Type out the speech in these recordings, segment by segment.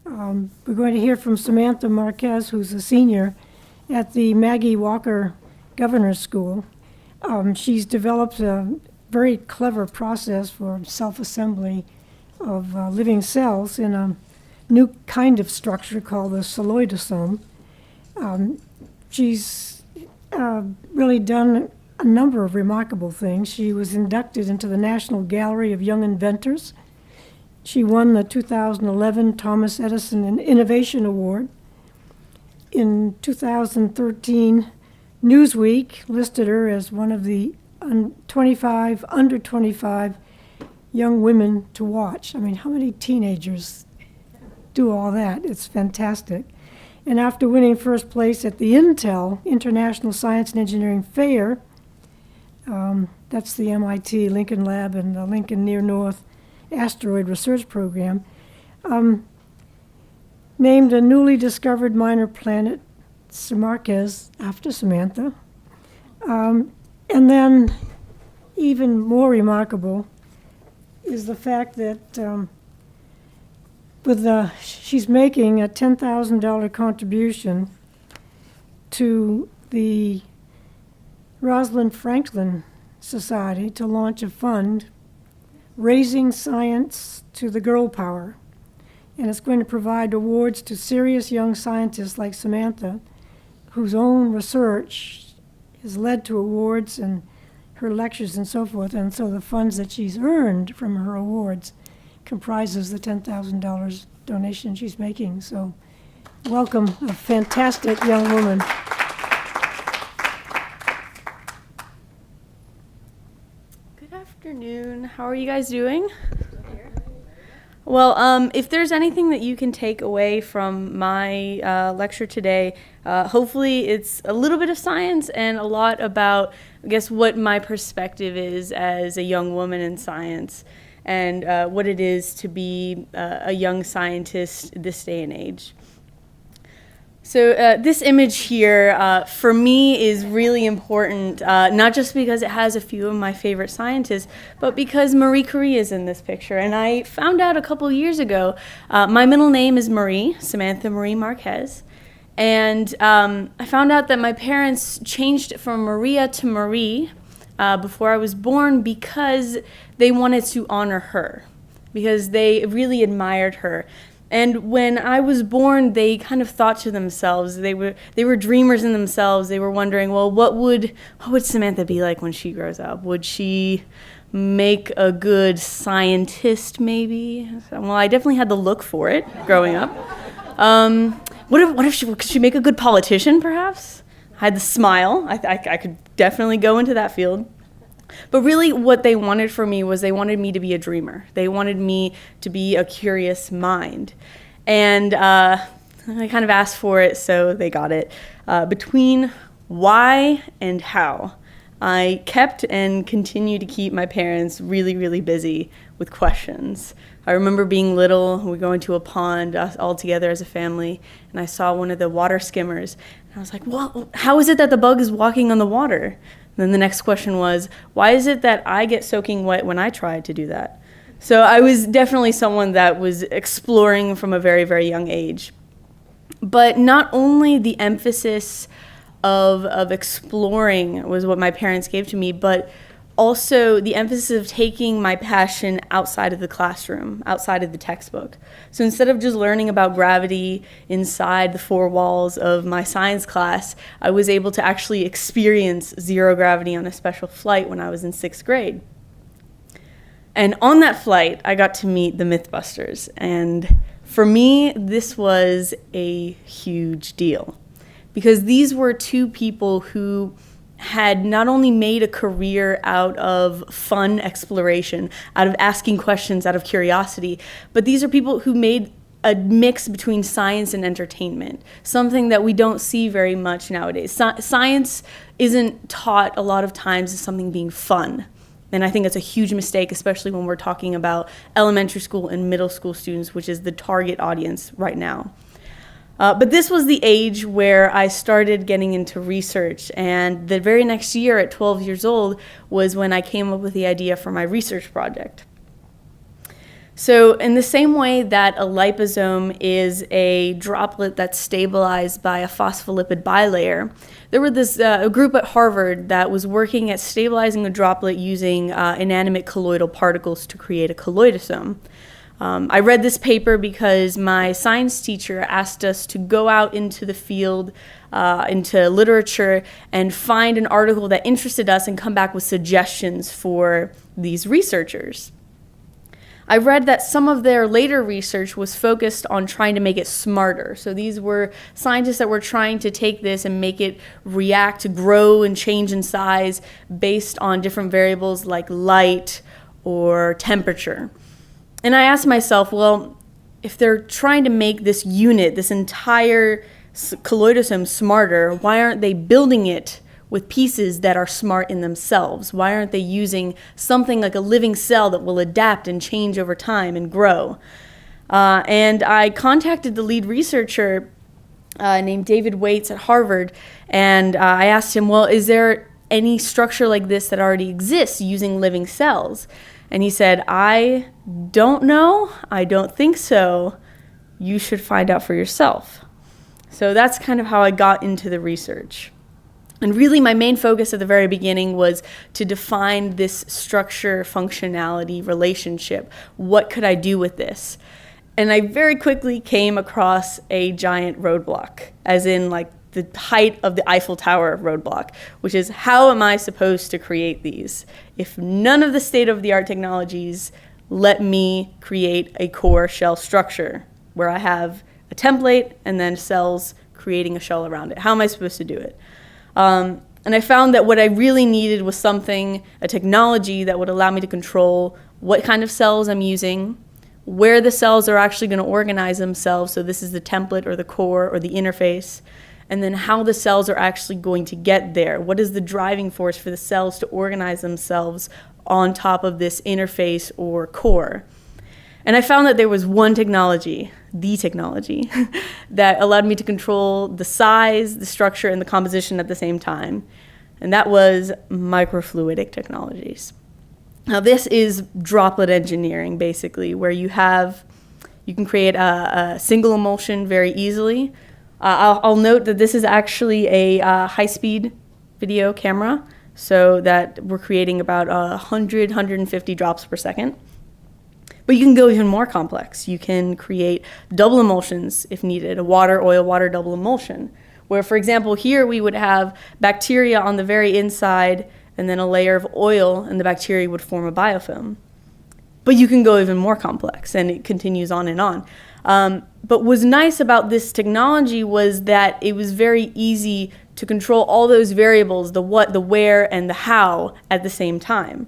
We're going to hear from Samantha Marquez, who's a senior at the Maggie Walker Governor's School. She's developed a very clever process for self-assembly of living cells in a new kind of structure called the Celloidosome. She's really done a number of remarkable things. She was inducted into the National Gallery of Young Inventors. She won the 2011 Thomas Edison Innovation Award. In 2013, Newsweek listed her as one of the under 25 young women to watch. I mean, how many teenagers do all that? It's fantastic. And after winning first place at the Intel International Science and Engineering Fair, that's the MIT Lincoln Lab and the Lincoln Near North Asteroid Research Program, named a newly discovered minor planet, Marquez, after Samantha. And then, even more remarkable is the fact that she's making a $10,000 contribution to the Rosalind Franklin Society to launch a fund raising science to the girl power. And it's going to provide awards to serious young scientists like Samantha, whose own research has led to awards and her lectures and so forth. And so the funds that she's earned from her awards comprises the $10,000 donation she's making. So welcome, a fantastic young woman. Good afternoon. How are you guys doing? Well, if there's anything that you can take away from my lecture today, hopefully it's a little bit of science and a lot about, I guess, what my perspective is as a young woman in science and what it is to be a young scientist this day and age. So this image here, for me, is really important, not just because it has a few of my favorite scientists, but because Marie Curie is in this picture. And I found out a couple years ago, my middle name is Marie, Samantha Marie Marquez. And I found out that my parents changed it from Maria to Marie before I was born because they wanted to honor her, because they really admired her. And when I was born, they kind of thought to themselves, they were dreamers in themselves. They were wondering, well, what would Samantha be like when she grows up? Would she make a good scientist, maybe? Well, I definitely had the look for it growing up. Could she make a good politician, perhaps? I had the smile. I could definitely go into that field. But really what they wanted for me was they wanted me to be a dreamer. They wanted me to be a curious mind. And I kind of asked for it, so they got it. Between why and how, I kept and continue to keep my parents really, really busy with questions. I remember being little, we go into a pond all together as a family, and I saw one of the water skimmers. And I was like, well, how is it that the bug is walking on the water? And then the next question was, why is it that I get soaking wet when I try to do that? So I was definitely someone that was exploring from a very, very young age. But not only the emphasis of exploring was what my parents gave to me, but also the emphasis of taking my passion outside of the classroom, outside of the textbook. So instead of just learning about gravity inside the four walls of my science class, I was able to actually experience zero gravity on a special flight when I was in 6th grade. And on that flight, I got to meet the Mythbusters. And for me, this was a huge deal, because these were two people who had not only made a career out of fun exploration, out of asking questions, out of curiosity, but these are people who made a mix between science and entertainment, something that we don't see very much nowadays. Science isn't taught a lot of times as something being fun. And I think it's a huge mistake, especially when we're talking about elementary school and middle school students, which is the target audience right now. But this was the age where I started getting into research, and the very next year at 12 years old was when I came up with the idea for my research project. So in the same way that a liposome is a droplet that's stabilized by a phospholipid bilayer, there were a group at Harvard that was working at stabilizing a droplet using inanimate colloidal particles to create a colloidosome. I read this paper because my science teacher asked us to go out into the field, into literature, and find an article that interested us and come back with suggestions for these researchers. I read that some of their later research was focused on trying to make it smarter. So these were scientists that were trying to take this and make it react, grow, and change in size based on different variables like light or temperature. And I asked myself, well, if they're trying to make this unit, this entire colloidosome smarter, why aren't they building it with pieces that are smart in themselves? Why aren't they using something like a living cell that will adapt and change over time and grow? And I contacted the lead researcher named David Waits at Harvard, and I asked him, well, is there any structure like this that already exists using living cells? And he said, I don't know. I don't think so. You should find out for yourself. So that's kind of how I got into the research. And really my main focus at the very beginning was to define this structure functionality relationship. What could I do with this? And I very quickly came across a giant roadblock, as in like the height of the Eiffel Tower roadblock, which is how am I supposed to create these if none of the state-of-the-art technologies let me create a core shell structure where I have a template and then cells creating a shell around it? How am I supposed to do it? And I found that what I really needed was a technology that would allow me to control what kind of cells I'm using, where the cells are actually going to organize themselves, so this is the template or the core or the interface, and then how the cells are actually going to get there. What is the driving force for the cells to organize themselves on top of this interface or core? And I found that there was one technology, the technology, that allowed me to control the size, the structure, and the composition at the same time. And that was microfluidic technologies. Now this is droplet engineering, basically, where you can create a single emulsion very easily. I'll note that this is actually a high-speed video camera, so that we're creating about 150 drops per second. But you can go even more complex. You can create double emulsions if needed, a water, oil, water double emulsion, where, for example, here we would have bacteria on the very inside and then a layer of oil, and the bacteria would form a biofilm. But you can go even more complex, and it continues on and on. But what's nice about this technology was that it was very easy to control all those variables, the what, the where, and the how at the same time.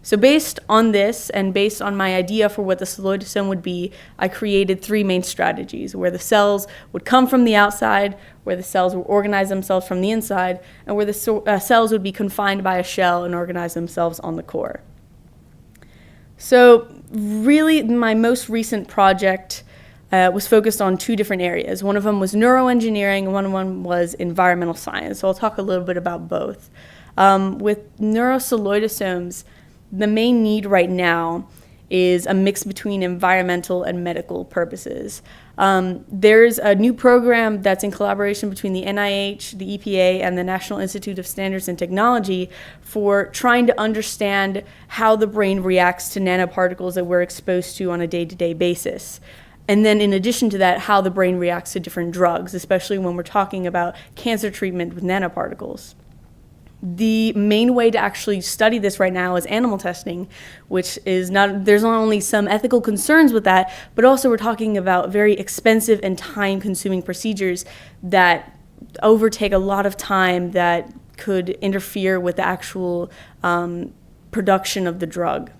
So based on this and based on my idea for what the colloidosome would be, I created three main strategies, where the cells would come from the outside, where the cells would organize themselves from the inside, and where the cells would be confined by a shell and organize themselves on the core. So really my most recent project was focused on two different areas. One of them was neuroengineering, and one of them was environmental science. So I'll talk a little bit about both. With Neuro-Celloidosomes, the main need right now is a mix between environmental and medical purposes. There's a new program that's in collaboration between the NIH, the EPA, and the National Institute of Standards and Technology for trying to understand how the brain reacts to nanoparticles that we're exposed to on a day-to-day basis. And then in addition to that, how the brain reacts to different drugs, especially when we're talking about cancer treatment with nanoparticles. The main way to actually study this right now is animal testing, which is there's not only some ethical concerns with that, but also we're talking about very expensive and time-consuming procedures that overtake a lot of time that could interfere with the actual production of the drug.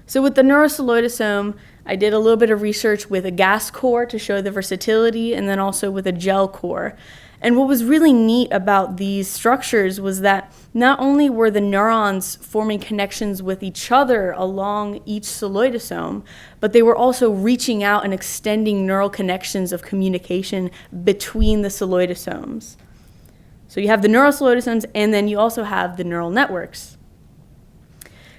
So with the Neuro-Celloidosome, I did a little bit of research with a gas core to show the versatility, and then also with a gel core. And what was really neat about these structures was that not only were the neurons forming connections with each other along each celloidosome, but they were also reaching out and extending neural connections of communication between the celloidosomes. So you have the neurocelloidosomes, and then you also have the neural networks.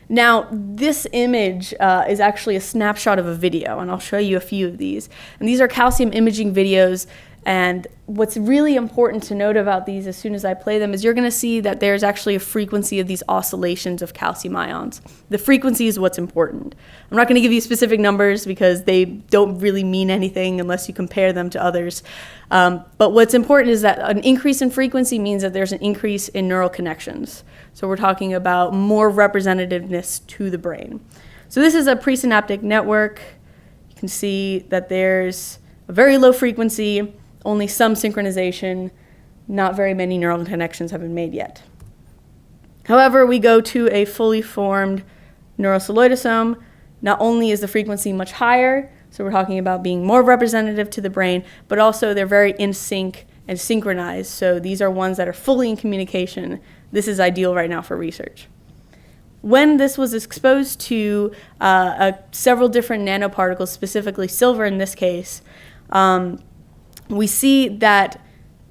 Now, this image is actually a snapshot of a video, and I'll show you a few of these. And these are calcium imaging videos, and what's really important to note about these as soon as I play them is you're going to see that there's actually a frequency of these oscillations of calcium ions. The frequency is what's important. I'm not going to give you specific numbers because they don't really mean anything unless you compare them to others. But what's important is that an increase in frequency means that there's an increase in neural connections. So we're talking about more representativeness to the brain. So this is a presynaptic network. You can see that there's a very low frequency, only some synchronization, not very many neural connections have been made yet. However, we go to a fully formed Neuro-Celloidosome. Not only is the frequency much higher, so we're talking about being more representative to the brain, but also they're very in sync and synchronized. So these are ones that are fully in communication. This is ideal right now for research. When this was exposed to several different nanoparticles, specifically silver in this case, we see that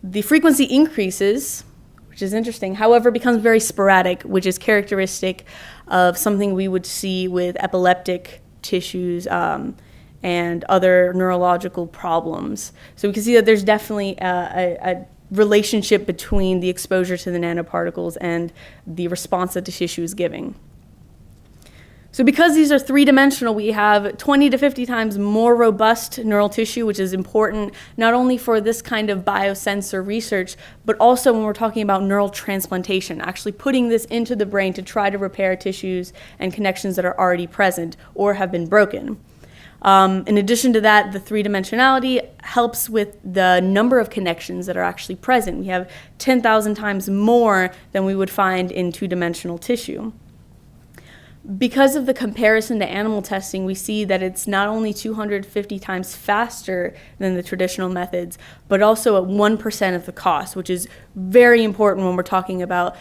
the frequency increases, which is interesting, however, becomes very sporadic, which is characteristic of something we would see with epileptic tissues and other neurological problems. So we can see that there's definitely a relationship between the exposure to the nanoparticles and the response that the tissue is giving. So because these are three-dimensional, we have 20 to 50 times more robust neural tissue, which is important not only for this kind of biosensor research, but also when we're talking about neural transplantation, actually putting this into the brain to try to repair tissues and connections that are already present or have been broken. In addition to that, the three-dimensionality helps with the number of connections that are actually present. We have 10,000 times more than we would find in two-dimensional tissue. Because of the comparison to animal testing, we see that it's not only 250 times faster than the traditional methods, but also at 1% of the cost, which is very important when we're talking about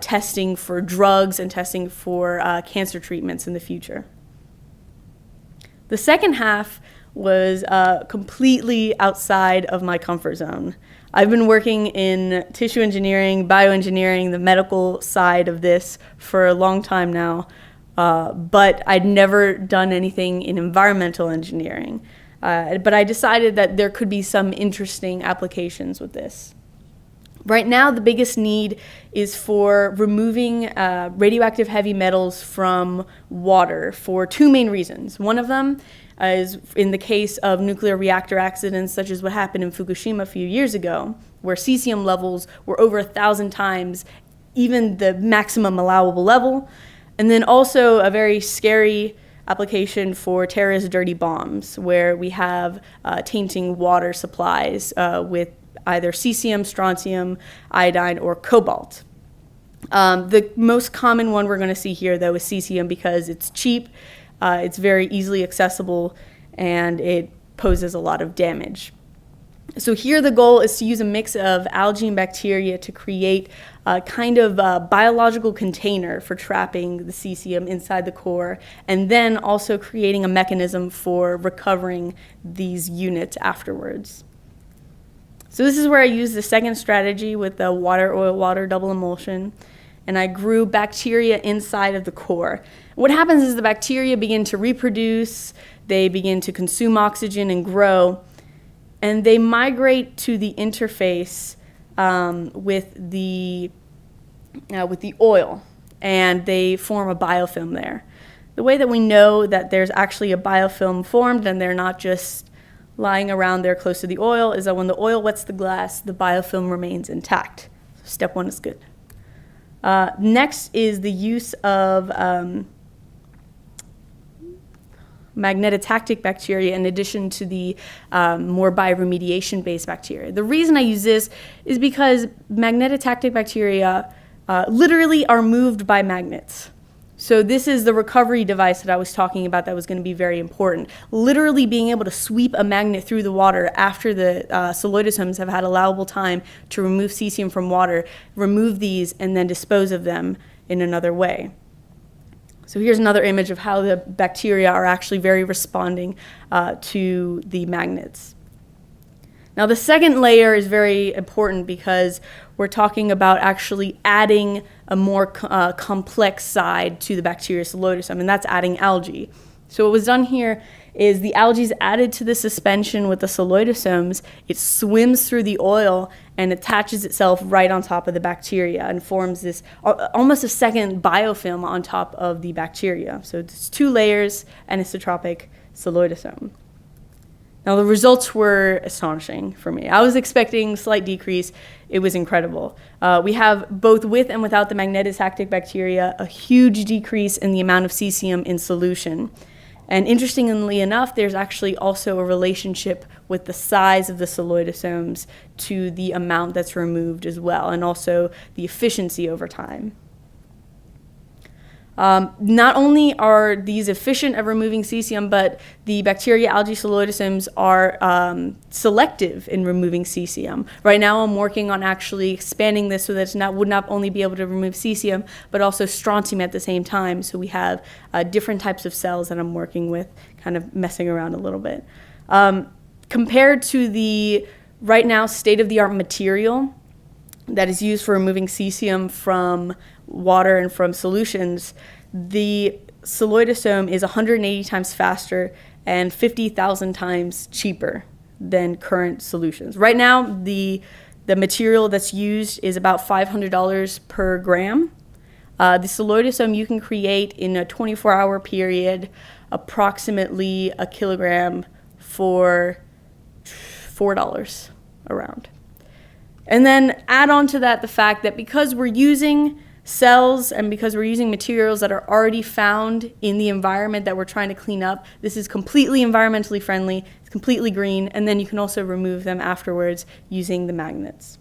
testing for drugs and testing for cancer treatments in the future. The second half was completely outside of my comfort zone. I've been working in tissue engineering, bioengineering, the medical side of this for a long time now. But I'd never done anything in environmental engineering. But I decided that there could be some interesting applications with this. Right now, the biggest need is for removing radioactive heavy metals from water for two main reasons. One of them is in the case of nuclear reactor accidents, such as what happened in Fukushima a few years ago, where cesium levels were over 1,000 times even the maximum allowable level. And then also a very scary application for terrorist dirty bombs, where we have tainting water supplies with either cesium, strontium, iodine, or cobalt. The most common one we're going to see here, though, is cesium because it's cheap, it's very easily accessible, and it poses a lot of damage. So here the goal is to use a mix of algae and bacteria to create a kind of biological container for trapping the cesium inside the core, and then also creating a mechanism for recovering these units afterwards. So this is where I use the second strategy with the water, oil, water double emulsion, and I grew bacteria inside of the core. What happens is the bacteria begin to reproduce, they begin to consume oxygen and grow, and they migrate to the interface with the oil, and they form a biofilm there. The way that we know that there's actually a biofilm formed and they're not just lying around there close to the oil is that when the oil wets the glass, the biofilm remains intact. So step one is good. Next is the use of magnetotactic bacteria in addition to the more bioremediation-based bacteria. The reason I use this is because magnetotactic bacteria literally are moved by magnets. So this is the recovery device that I was talking about that was going to be very important. Literally being able to sweep a magnet through the water after the celloidosomes have had allowable time to remove cesium from water, remove these, and then dispose of them in another way. So here's another image of how the bacteria are actually very responding to the magnets. Now, the second layer is very important because we're talking about actually adding a more complex side to the Bacteria-Celloidosome, and that's adding algae. So what was done here is the algae is added to the suspension with the celluloidosomes. It swims through the oil and attaches itself right on top of the bacteria and forms this almost a second biofilm on top of the bacteria. So it's 2 layers, anisotropic celluloidosome. Now, the results were astonishing for me. I was expecting slight decrease. It was incredible. We have, both with and without the magnetotactic bacteria, a huge decrease in the amount of cesium in solution. And interestingly enough, there's actually also a relationship with the size of the celluloidosomes to the amount that's removed as well, and also the efficiency over time. Not only are these efficient at removing cesium, but the bacteria algae celluloidosomes are selective in removing cesium. Right now I'm working on actually expanding this so that it would not only be able to remove cesium, but also strontium at the same time. So we have different types of cells that I'm working with, kind of messing around a little bit. Compared to the right now state-of-the-art material that is used for removing cesium from water and from solutions, the celluloidosome is 180 times faster and 50,000 times cheaper than current solutions. Right now, the material that's used is about $500 per gram. The celluloidosome you can create in a 24-hour period, approximately a kilogram for $4 around. And then add on to that the fact that because we're using cells and because we're using materials that are already found in the environment that we're trying to clean up, this is completely environmentally friendly, it's completely green, and then you can also remove them afterwards using the magnets.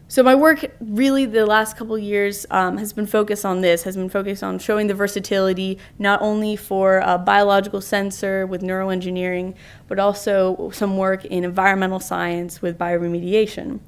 So my work really the last couple of years has been focused on this, has been focused on showing the versatility not only for a biological sensor with neuroengineering, but also some work in environmental science with bioremediation.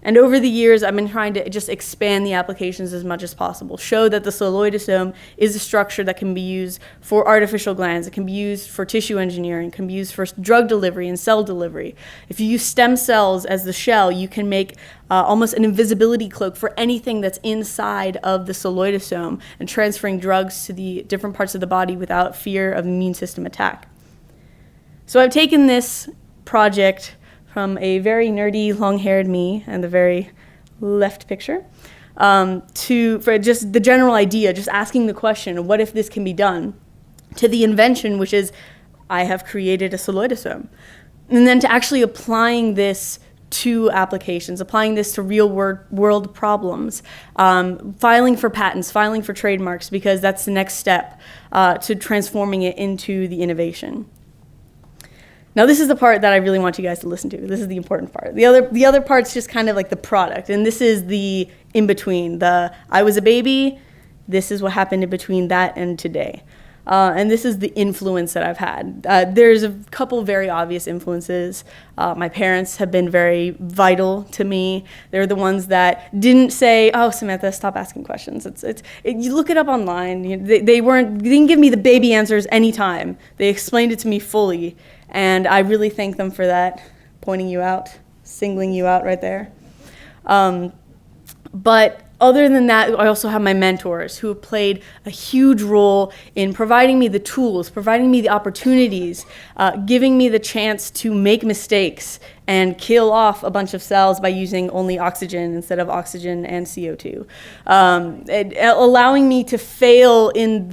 And over the years, I've been trying to just expand the applications as much as possible, show that the celluloidosome is a structure that can be used for artificial glands, it can be used for tissue engineering, can be used for drug delivery and cell delivery. If you use stem cells as the shell, you can make almost an invisibility cloak for anything that's inside of the celluloidosome and transferring drugs to the different parts of the body without fear of immune system attack. So I've taken this project from a very nerdy, long-haired me and the very left picture for just the general idea, just asking the question, what if this can be done, to the invention, which is I have created a celluloidosome. And then to actually applying this to applications, applying this to real world problems, filing for patents, filing for trademarks, because that's the next step to transforming it into the innovation. Now, this is the part that I really want you guys to listen to. This is the important part. The other part's just kind of like the product, and this is the in-between. I was a baby, this is what happened in between that and today. And this is the influence that I've had. There's a couple very obvious influences. My parents have been very vital to me. They're the ones that didn't say, "Oh, Samantha, stop asking questions." You look it up online. They didn't give me the baby answers anytime. They explained it to me fully. And I really thank them for that, pointing you out, singling you out right there. But other than that, I also have my mentors who have played a huge role in providing me the tools, providing me the opportunities, giving me the chance to make mistakes and kill off a bunch of cells by using only oxygen instead of oxygen and CO2. Allowing me to fail in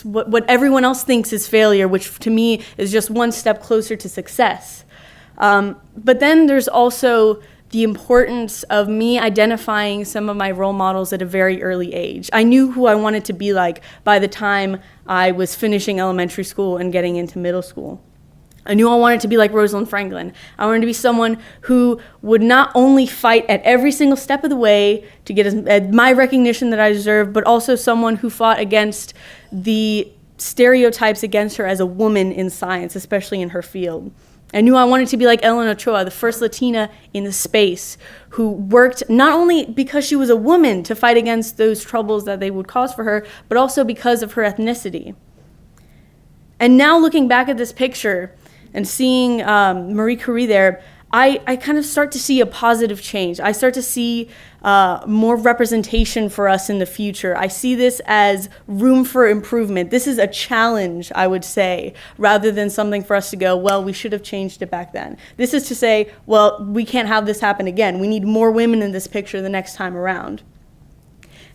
what everyone else thinks is failure, which to me is just one step closer to success. But then there's also the importance of me identifying some of my role models at a very early age. I knew who I wanted to be like by the time I was finishing elementary school and getting into middle school. I knew I wanted to be like Rosalind Franklin. I wanted to be someone who would not only fight at every single step of the way to get my recognition that I deserve, but also someone who fought against the stereotypes against her as a woman in science, especially in her field. I knew I wanted to be like Ellen Ochoa, the first Latina in the space, who worked not only because she was a woman to fight against those troubles that they would cause for her, but also because of her ethnicity. And now looking back at this picture, and seeing Marie Curie there, I kind of start to see a positive change. I start to see more representation for us in the future. I see this as room for improvement. This is a challenge, I would say, rather than something for us to go, well, we should have changed it back then. This is to say, well, we can't have this happen again. We need more women in this picture the next time around.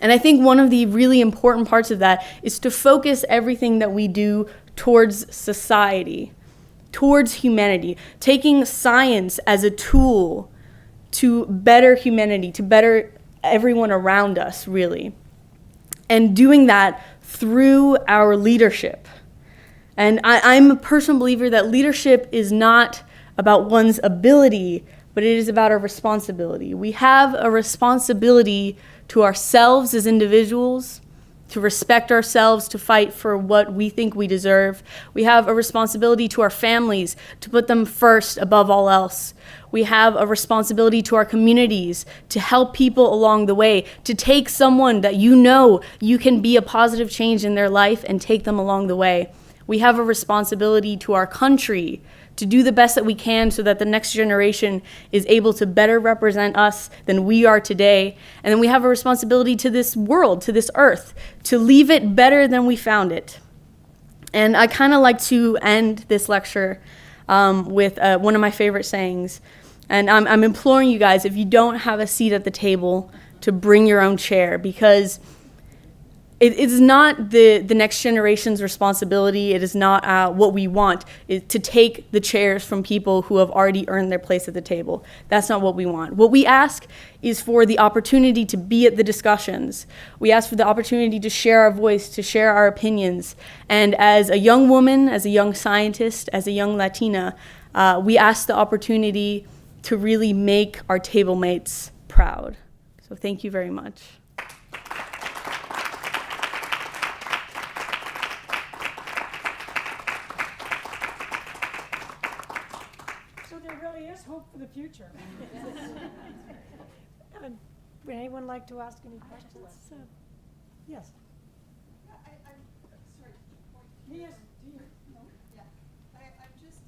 And I think one of the really important parts of that is to focus everything that we do towards society, towards humanity, taking science as a tool to better humanity, to better everyone around us, really. And doing that through our leadership. And I'm a personal believer that leadership is not about one's ability, but it is about our responsibility. We have a responsibility to ourselves as individuals, to respect ourselves, to fight for what we think we deserve. We have a responsibility to our families, to put them first above all else. We have a responsibility to our communities, to help people along the way, to take someone that you know you can be a positive change in their life and take them along the way. We have a responsibility to our country, to do the best that we can so that the next generation is able to better represent us than we are today. And then we have a responsibility to this world, to this earth, to leave it better than we found it. And I kind of like to end this lecture with one of my favorite sayings. And I'm imploring you guys, if you don't have a seat at the table, to bring your own chair, because it is not the next generation's responsibility. It is not what we want, to take the chairs from people who have already earned their place at the table. That's not what we want. What we ask is for the opportunity to be at the discussions. We ask for the opportunity to share our voice, to share our opinions. And as a young woman, as a young scientist, as a young Latina, we ask the opportunity to really make our table mates proud. So thank you very much. Hope for the future. Would anyone like to ask any questions? Yes. I'm sorry. Yes. No? Yeah. I'm just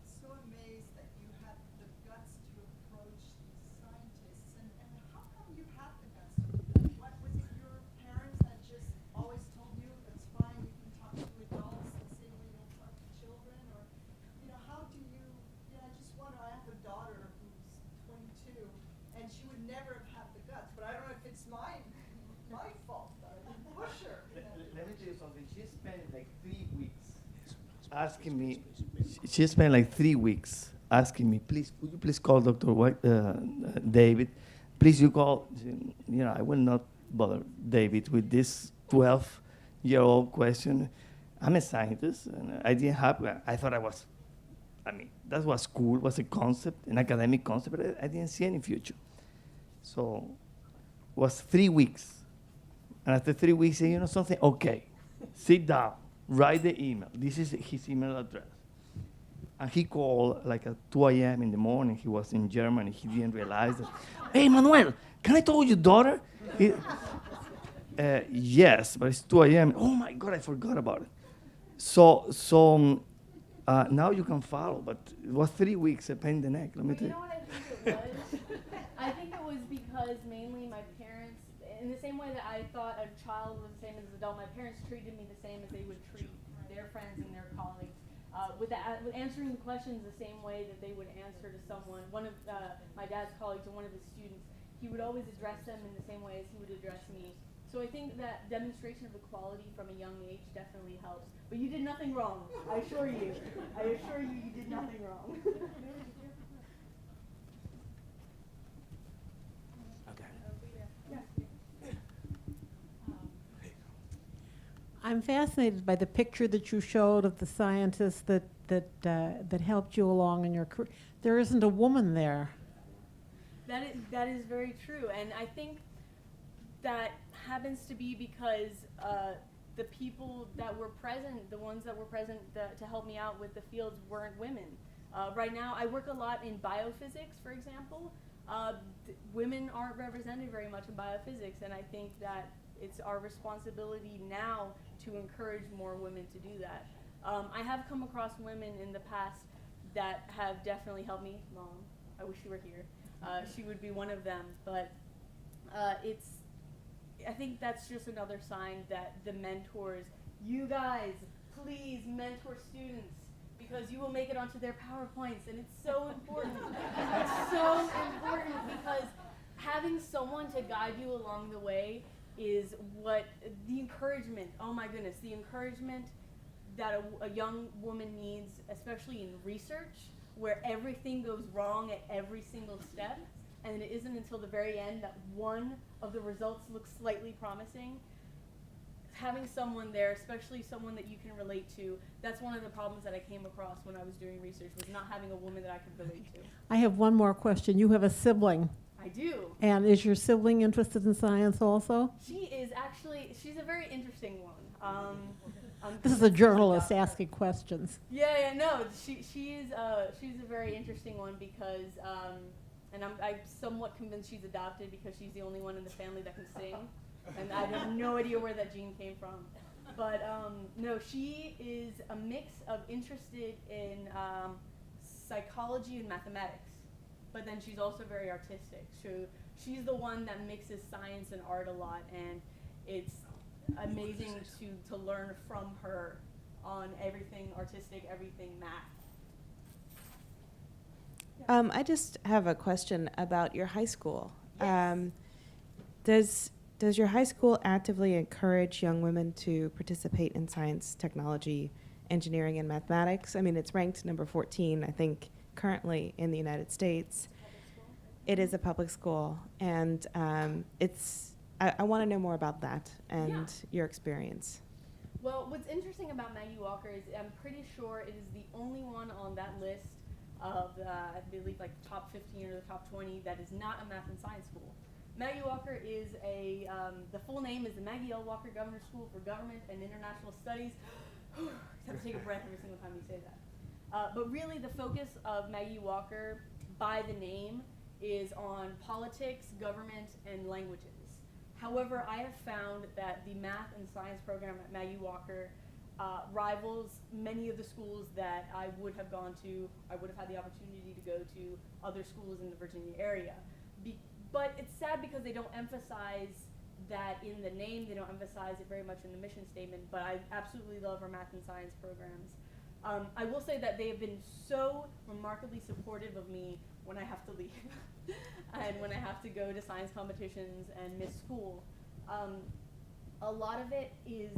so amazed that you had the guts to approach these scientists. And how come you had the guts to do that? What was it? Your parents that just always told you it's fine, you can talk to adults the same way you talk to children, or how do you? I just wonder. I have a daughter who's 22, and she would never have had the guts. But I don't know if it's my fault that I didn't push her. Let me tell you something. She spent like 3 weeks asking me. She spent like 3 weeks asking me, please, would you please call Dr. David? Please, you call. I will not bother David with this 12-year-old question. I'm a scientist, and I didn't have. I thought I was. That was cool, was a concept, an academic concept, but I didn't see any future. So it was 3 weeks. And after 3 weeks, I said, something? Okay, sit down, write the email. This is his email address. And he called like at 2 a.m. in the morning. He was in Germany. He didn't realize that. Hey, Manuel, can I talk to your daughter? Yes, but it's 2 a.m. Oh, my God, I forgot about it. So now you can follow, but it was 3 weeks, a pain in the neck. Let me tell you. You know what I think it was? I think it was because mainly my parents, in the same way that I thought a child was the same as an adult, my parents treated me the same as they would treat their friends and their colleagues. With answering the questions the same way that they would answer to someone. One of my dad's colleagues and one of his students, he would always address them in the same way as he would address me. So I think that demonstration of equality from a young age definitely helps. But you did nothing wrong, I assure you. I assure you, you did nothing wrong. I'm fascinated by the picture that you showed of the scientist that helped you along in your career. There isn't a woman there. That is very true, and I think that happens to be because the people that were present, the ones that were present to help me out with the fields, weren't women. Right now, I work a lot in biophysics, for example. Women aren't represented very much in biophysics, and I think that it's our responsibility now to encourage more women to do that. I have come across women in the past that have definitely helped me. Mom, I wish she were here. She would be one of them. But I think that's just another sign that the mentors, you guys, please mentor students, because you will make it onto their PowerPoints, and it's so important. It's so important because having someone to guide you along the way is what the encouragement, oh my goodness, the encouragement that a young woman needs, especially in research, where everything goes wrong at every single step, and it isn't until the very end that one of the results looks slightly promising. Having someone there, especially someone that you can relate to, that's one of the problems that I came across when I was doing research, was not having a woman that I could relate to. I have one more question. You have a sibling, I do. and is your sibling interested in science also? She's a very interesting one. This is a journalist asking questions. No, she's a very interesting one because, and I'm somewhat convinced she's adopted because she's the only one in the family that can sing, and I have no idea where that gene came from. But no, she is a mix of interested in psychology and mathematics, but then she's also very artistic. So she's the one that mixes science and art a lot, and it's amazing to learn from her on everything artistic, everything math. I just have a question about your high school. Yes. Does your high school actively encourage young women to participate in science, technology, engineering, and mathematics? I mean, it's ranked number 14, I think, currently in the United States. It is a public school, and I want to know more about that and your experience. Well, what's interesting about Maggie Walker is I'm pretty sure it is the only one on that list of, I believe, like top 15 or the top 20 that is not a math and science school. Maggie Walker is the full name is the Maggie L. Walker Governor School for Government and International Studies. You have to take a breath every single time you say that. But really the focus of Maggie Walker, by the name, is on politics, government, and languages. However, I have found that the math and science program at Maggie Walker rivals many of the schools that I would have gone to. I would have had the opportunity to go to other schools in the Virginia area. But it's sad because they don't emphasize that in the name. They don't emphasize it very much in the mission statement, but I absolutely love our math and science programs. I will say that they have been so remarkably supportive of me when I have to leave and when I have to go to science competitions and miss school. A lot of it is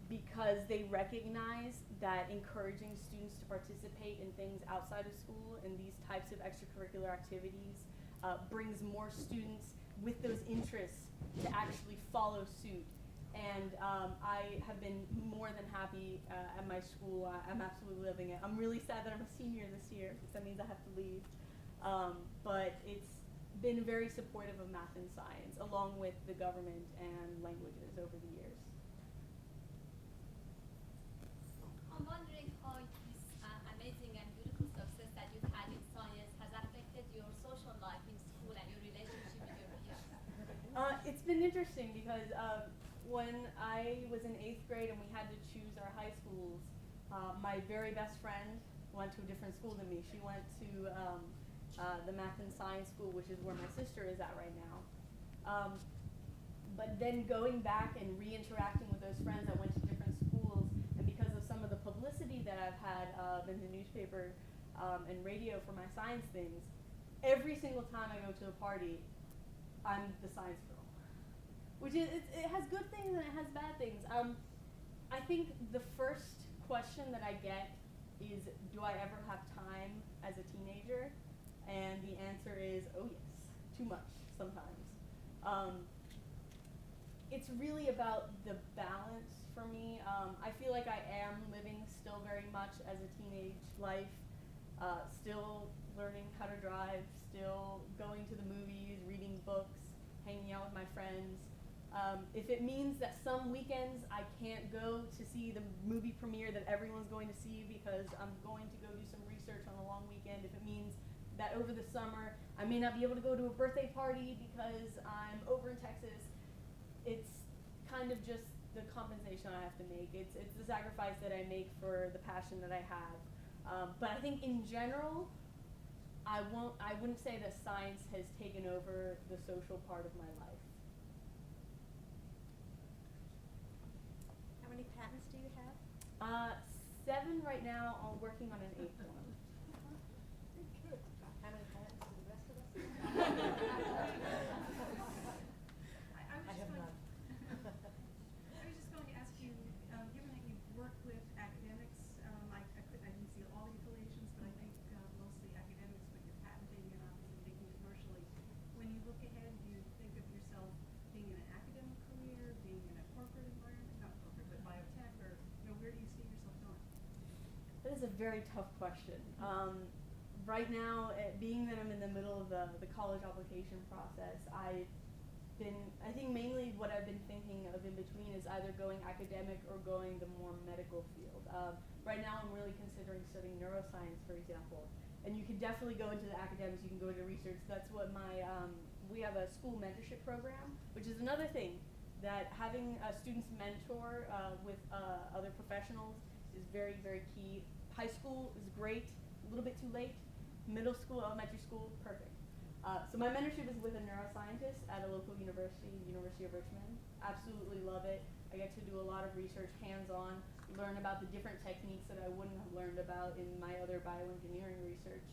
because they recognize that encouraging students to participate in things outside of school and these types of extracurricular activities brings more students with those interests to actually follow suit. And I have been more than happy at my school. I'm absolutely loving it. I'm really sad that I'm a senior this year because that means I have to leave. But it's been very supportive of math and science, along with the government and languages over the years. I'm wondering how this amazing and beautiful success that you've had in science has affected your social life in school and your relationship with your peers. It's been interesting because when I was in 8th grade and we had to choose our high schools, my very best friend went to a different school than me. She went to the math and science school, which is where my sister is at right now. But then going back and re-interacting with those friends that went to different schools, and because of some of the publicity that I've had in the newspaper and radio for my science things, every single time I go to a party, I'm the science girl. Which is, it has good things and it has bad things. I think the first question that I get is, do I ever have time as a teenager? And the answer is, oh yes, too much sometimes. It's really about the balance for me. I feel like I am living still very much as a teenage life, still learning how to drive, still going to the movies, reading books, hanging out with my friends. If it means that some weekends I can't go to see the movie premiere that everyone's going to see because I'm going to go do some research on a long weekend, if it means that over the summer I may not be able to go to a birthday party because I'm over in Texas, it's kind of just the compensation I have to make. It's the sacrifice that I make for the passion that I have. But I think in general, I wouldn't say that science has taken over the social part of my life. How many patents do you have? 7 right now. I'm working on an 8th one. How many patents do the rest of us have? I was just going to ask you, given that you've worked with academics, I didn't see all the affiliations, but I think mostly academics, but you're patenting and obviously thinking commercially. When you look ahead, do you think of yourself being in an academic career, being in a corporate environment, not corporate, but biotech, or where do you see yourself going? That is a very tough question. Right now, being that I'm in the middle of the college application process, I think mainly what I've been thinking of in between is either going academic or going the more medical field. Right now, I'm really considering studying neuroscience, for example. And you can definitely go into the academics, you can go into research. That's what we have a school mentorship program, which is another thing, that having students mentor with other professionals is very, very key. High school is great, a little bit too late. Middle school, elementary school, perfect. So my mentorship is with a neuroscientist at a local university, University of Richmond. Absolutely love it. I get to do a lot of research, hands-on, learn about the different techniques that I wouldn't have learned about in my other bioengineering research.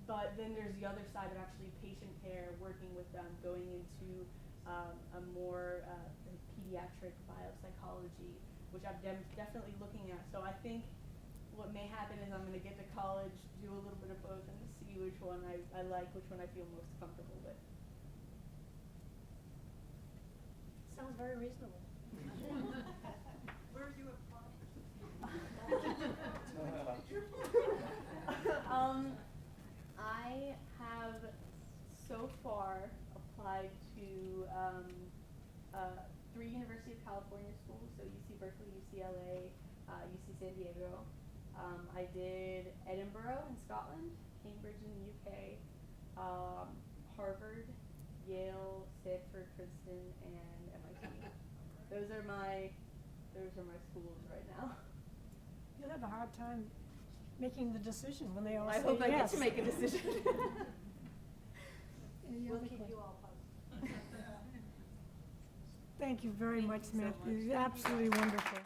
But then there's the other side of actually patient care, working with them, going into a more pediatric biopsychology, which I'm definitely looking at. So I think what may happen is I'm going to get to college, do a little bit of both, and see which one I like, which one I feel most comfortable with. Sounds very reasonable. Where are you applying? I have so far applied to 3 University of California schools, so UC Berkeley, UCLA, UC San Diego. I did Edinburgh in Scotland, Cambridge in the UK, Harvard, Yale, Stanford, Princeton, and MIT. Those are my schools right now. You'll have a hard time making the decision when they all I say hope I get yes. to make a decision. Any We'll other keep questions? you all posted. Thank you very much, Thank you so Samantha. much. You're absolutely wonderful.